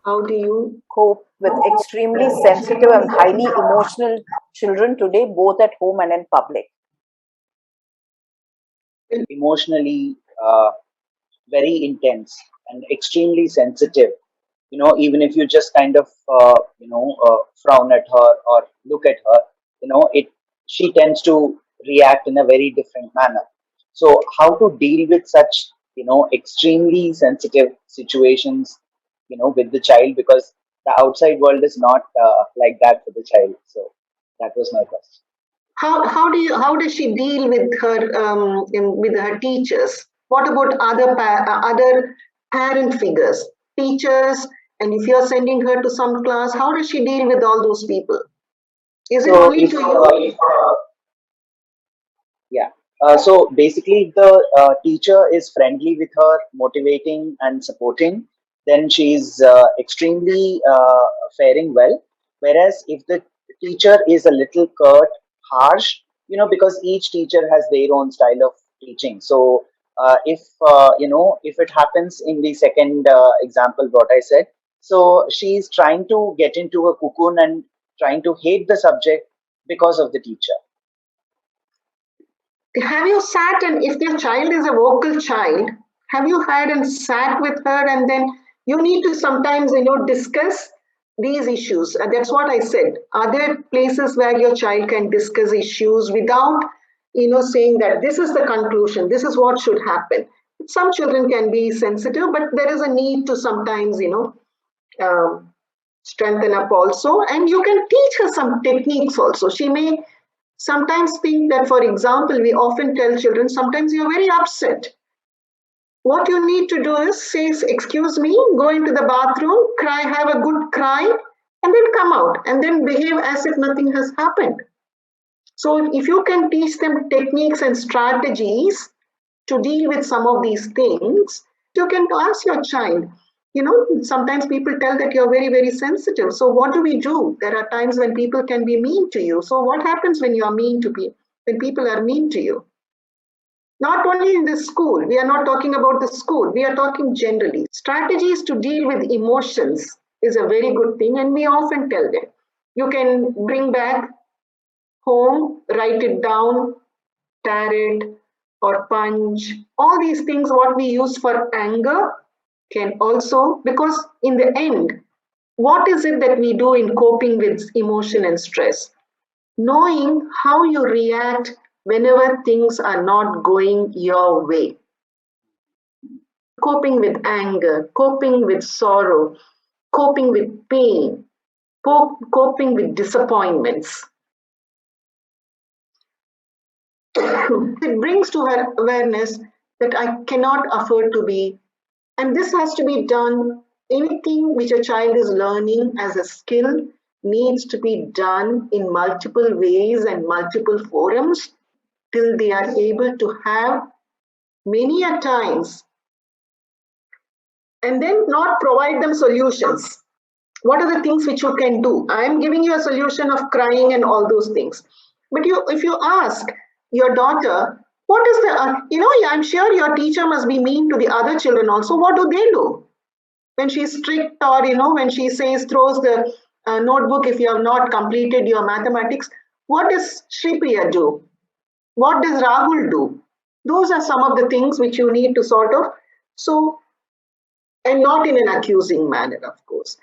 How do you cope with extremely sensitive and highly emotional children today, both at home and in public? Emotionally very intense and extremely sensitive. Even if you just kind of frown at her or look at her, it she tends to react in a very different manner. So how to deal with such extremely sensitive situations with the child, because the outside world is not like that for the child. So that was my question. How does she deal with her with her teachers? What about other parent figures, teachers? And if you're sending her to some class, how does she deal with all those people? Is it So only if to you? Yeah. So basically, if the teacher is friendly with her, motivating and supporting, then she's extremely faring well. Whereas if the teacher is a little curt, harsh, because each teacher has their own style of teaching. So if it happens in the second example, what I said, so she's trying to get into a cocoon and trying to hate the subject because of the teacher. Have you sat, and if your child is a vocal child, have you had and sat with her, and then you need to sometimes discuss these issues? That's what I said. Are there places where your child can discuss issues without saying that this is the conclusion, this is what should happen? Some children can be sensitive, but there is a need to sometimes um, strengthen up also, and you can teach her some techniques also. She may sometimes think that, for example, we often tell children, sometimes you're very upset. What you need to do is say, excuse me, go into the bathroom, cry, have a good cry, and then come out and then behave as if nothing has happened. So if you can teach them techniques and strategies to deal with some of these things, you can ask your child. Sometimes people tell that you're very, very sensitive. So what do we do? There are times when people can be mean to you. So what happens when you are mean to people, when people are mean to you? Not only in the school, we are not talking about the school, we are talking generally. Strategies to deal with emotions is a very good thing, and we often tell them. You can bring back home, write it down, tear it, or punch. All these things, what we use for anger, can also, because in the end, what is it that we do in coping with emotion and stress? Knowing how you react whenever things are not going your way. Coping with anger, coping with sorrow, coping with pain, coping with disappointments. It brings to her awareness that I cannot afford to be, and this has to be done. Anything which a child is learning as a skill needs to be done in multiple ways and multiple forums till they are able to have many a times, and then not provide them solutions. What are the things which you can do? I am giving you a solution of crying and all those things. But if you ask your daughter, what is I'm sure your teacher must be mean to the other children also. What do they do? When she's strict, or when she says, throws the notebook if you have not completed your mathematics, what does Shripriya do? What does Rahul do? Those are some of the things which you need to sort of, so, and not in an accusing manner, of course.